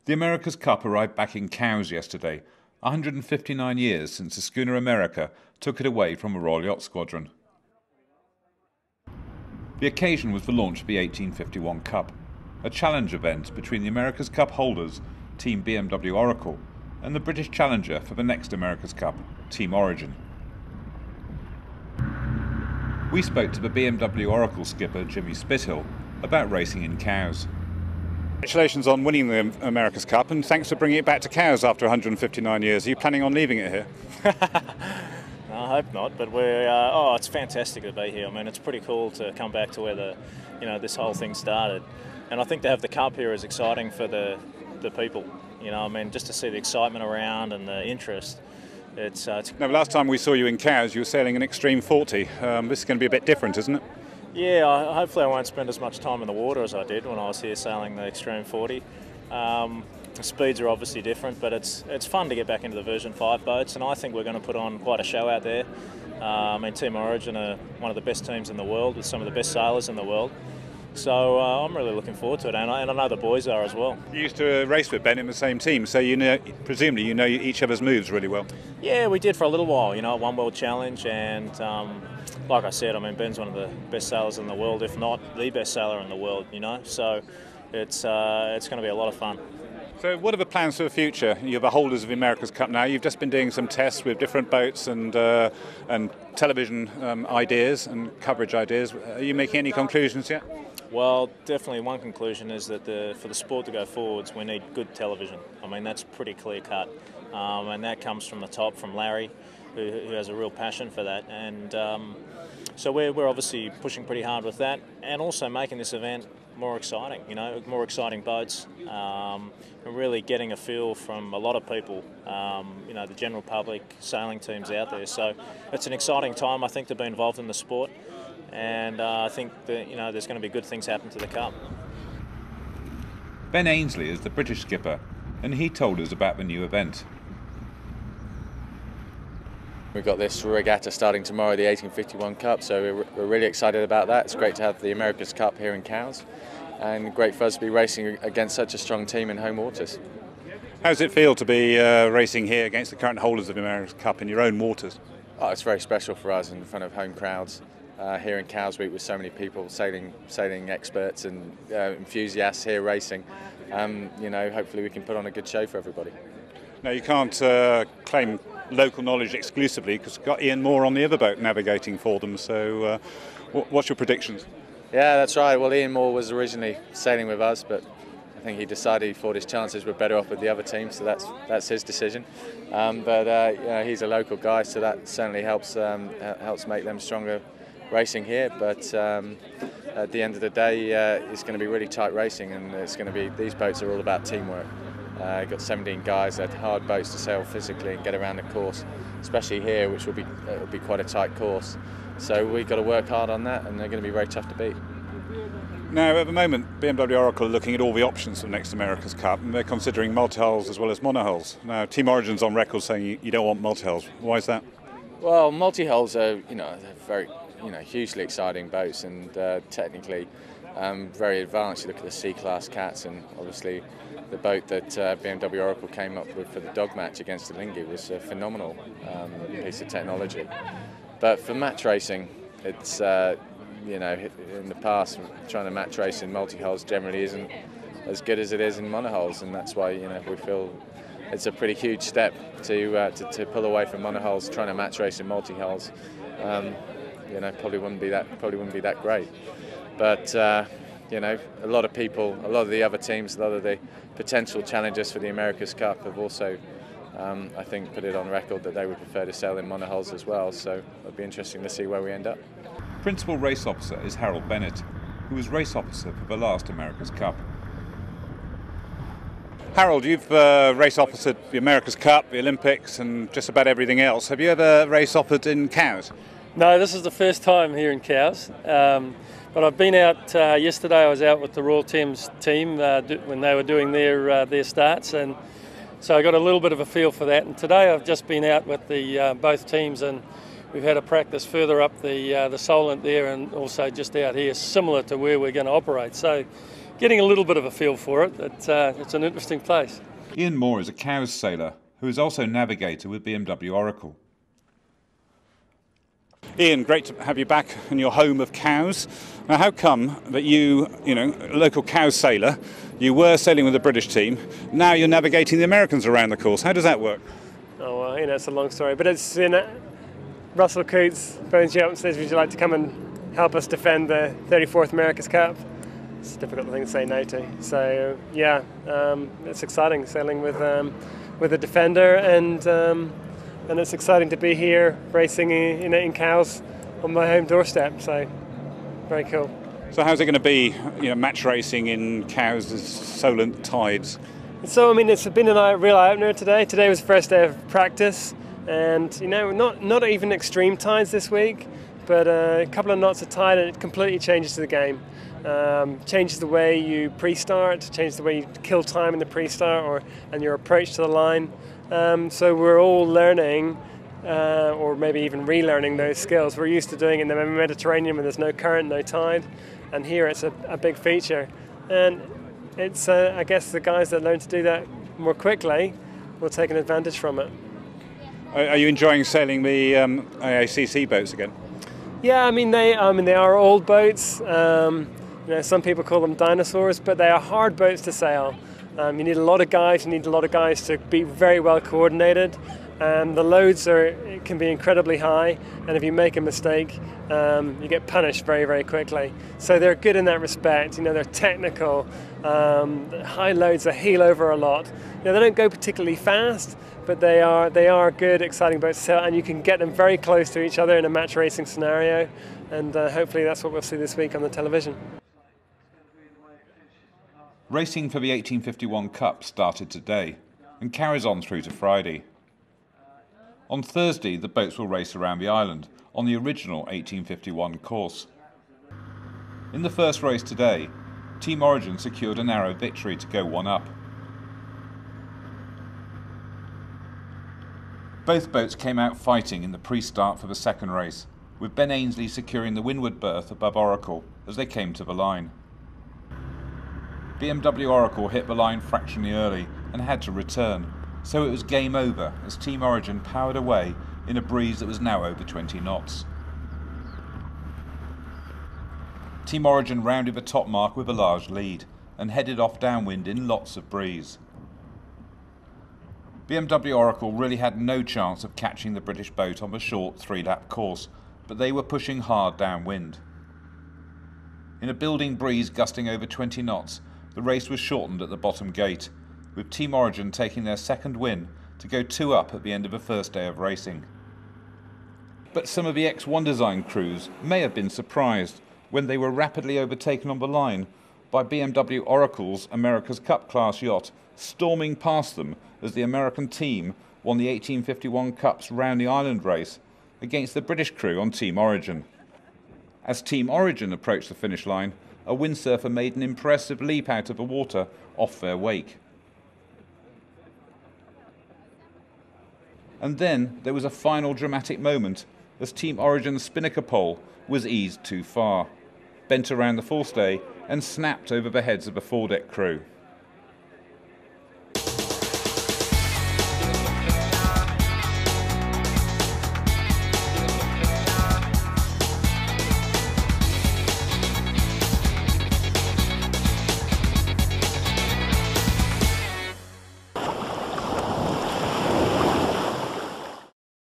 The America's Cup arrived back in Cowes yesterday, 159 years since the schooner America took it away from a Royal Yacht Squadron. The occasion was the launch of the 1851 Cup, a challenge event between the America's Cup holders, Team BMW Oracle, and the British challenger for the next America's Cup, Team Origin. We spoke to the BMW Oracle skipper Jimmy Spithill about racing in Cowes. Congratulations on winning the America's Cup, and thanks for bringing it back to Cowes after 159 years. Are you planning on leaving it here? I hope not, but it's fantastic to be here. I mean, it's pretty cool to come back to where this whole thing started, and I think to have the cup here is exciting for the people. I mean, just to see the excitement around and the interest. Now, last time we saw you in Cowes, you were sailing an Extreme 40. This is going to be a bit different, isn't it? Yeah, hopefully I won't spend as much time in the water as I did when I was here sailing the Extreme 40. The speeds are obviously different, but it's fun to get back into the version 5 boats, and I think we're going to put on quite a show out there. I mean, Team Origin are one of the best teams in the world with some of the best sailors in the world. So I'm really looking forward to it, and I know the boys are as well. You used to race with Ben in the same team, so presumably you know each other's moves really well. Yeah, we did for a little while, One World Challenge, and like I said, I mean, Ben's one of the best sailors in the world, if not the best sailor in the world, So it's going to be a lot of fun. So what are the plans for the future? You're the holders of the America's Cup now. You've just been doing some tests with different boats and television ideas and coverage ideas. Are you making any conclusions yet? Well, definitely one conclusion is that for the sport to go forwards, we need good television. I mean, that's pretty clear cut. And that comes from the top, from Larry, who has a real passion for that. And so we're obviously pushing pretty hard with that, and also making this event more exciting, more exciting boats, and really getting a feel from a lot of people, the general public, sailing teams out there. So it's an exciting time, I think, to be involved in the sport. And I think that there's going to be good things happen to the Cup. Ben Ainsley is the British skipper, and he told us about the new event. We've got this regatta starting tomorrow, the 1851 Cup, so we're really excited about that. It's great to have the America's Cup here in Cowes, and great for us to be racing against such a strong team in home waters. How does it feel to be racing here against the current holders of the America's Cup in your own waters? Oh, it's very special for us in front of home crowds. Here in Cowes Week with so many people, sailing experts and enthusiasts here racing. Hopefully we can put on a good show for everybody. Now, you can't claim local knowledge exclusively because you've got Ian Moore on the other boat navigating for them, so what's your predictions? Yeah, that's right. Well, Ian Moore was originally sailing with us, but I think he decided he thought his chances were better off with the other team, so that's his decision. But he's a local guy, so that certainly helps make them stronger racing here. But at the end of the day, it's going to be really tight racing, and these boats are all about teamwork. You've got 17 guys that hard boats to sail physically and get around the course, especially here, which will be quite a tight course. So we've got to work hard on that, and they're going to be very tough to beat. Now, at the moment, BMW Oracle are looking at all the options for the next America's Cup, and they're considering multi-hulls as well as monohulls. Now, Team Origin's on record saying you don't want multi-hulls. Why is that? Well, multi-hulls are, they're very, hugely exciting boats, and technically very advanced. You look at the C-class cats, and obviously the boat that BMW Oracle came up with for the dog match against the Lingy was a phenomenal piece of technology. But for match racing, it's in the past, trying to match race in multi-hulls generally isn't as good as it is in monohulls, and that's why we feel it's a pretty huge step to pull away from monohulls. Trying to match race in multi-hulls, probably wouldn't be that great. But a lot of people, a lot of the other teams, a lot of the potential challengers for the America's Cup have also, I think, put it on record that they would prefer to sail in monohulls as well. So it'll be interesting to see where we end up. Principal Race Officer is Harold Bennett, who was race officer for the last America's Cup. Harold, you've race officered the America's Cup, the Olympics, and just about everything else. Have you ever race officered in Cowes? No, this is the first time here in Cowes. But I've been out yesterday. I was out with the Royal Thames team when they were doing their starts, and so I got a little bit of a feel for that. And today I've just been out with the both teams, and we've had a practice further up the Solent there, and also just out here, similar to where we're going to operate. So getting a little bit of a feel for it. It's an interesting place. Ian Moore is a Cowes sailor who is also navigator with BMW Oracle. Ian, great to have you back in your home of Cowes. Now, how come that you a local Cowes sailor, you were sailing with the British team, now you're navigating the Americans around the course? How does that work? Oh, well, it's a long story, but it's Russell Cootes phones you up and says, would you like to come and help us defend the 34th America's Cup? It's a difficult thing to say no to. So, yeah, it's exciting sailing with a defender, and it's exciting to be here racing in Cowes on my home doorstep. So, very cool. So, how's it going to be, match racing in Cowes' Solent tides? So, it's been a real eye-opener today. Today was the first day of practice, and not even extreme tides this week, but a couple of knots of tide, and it completely changes the game. Changes the way you pre-start, changes the way you kill time in the pre-start and your approach to the line. So we're all learning, or maybe even relearning those skills. We're used to doing it in the Mediterranean when there's no current, no tide, and here it's a big feature. And it's, I guess, the guys that learn to do that more quickly will take an advantage from it. Are you enjoying sailing the AACC boats again? Yeah, they are old boats. Some people call them dinosaurs, but they are hard boats to sail. You need a lot of guys. You need a lot of guys to be very well coordinated. The loads can be incredibly high, and if you make a mistake, you get punished very, very quickly. So they're good in that respect. They're technical. High loads, they heel over a lot. They don't go particularly fast, but they are good, exciting boats to sail, and you can get them very close to each other in a match racing scenario. And hopefully that's what we'll see this week on the television. Racing for the 1851 Cup started today and carries on through to Friday. On Thursday, the boats will race around the island on the original 1851 course. In the first race today, Team Origin secured a narrow victory to go one up. Both boats came out fighting in the pre-start for the second race, with Ben Ainsley securing the windward berth above Oracle as they came to the line. BMW Oracle hit the line fractionally early and had to return, so it was game over as Team Origin powered away in a breeze that was now over 20 knots. Team Origin rounded the top mark with a large lead and headed off downwind in lots of breeze. BMW Oracle really had no chance of catching the British boat on the short 3-lap course, but they were pushing hard downwind. In a building breeze gusting over 20 knots, the race was shortened at the bottom gate, with Team Origin taking their second win to go 2 up at the end of the first day of racing. But some of the X1 design crews may have been surprised when they were rapidly overtaken on the line by BMW Oracle's America's Cup class yacht storming past them as the American team won the 1851 Cup's round the island race against the British crew on Team Origin. As Team Origin approached the finish line, a windsurfer made an impressive leap out of the water off their wake. And then there was a final dramatic moment as Team Origin's spinnaker pole was eased too far, bent around the forestay and snapped over the heads of the foredeck crew.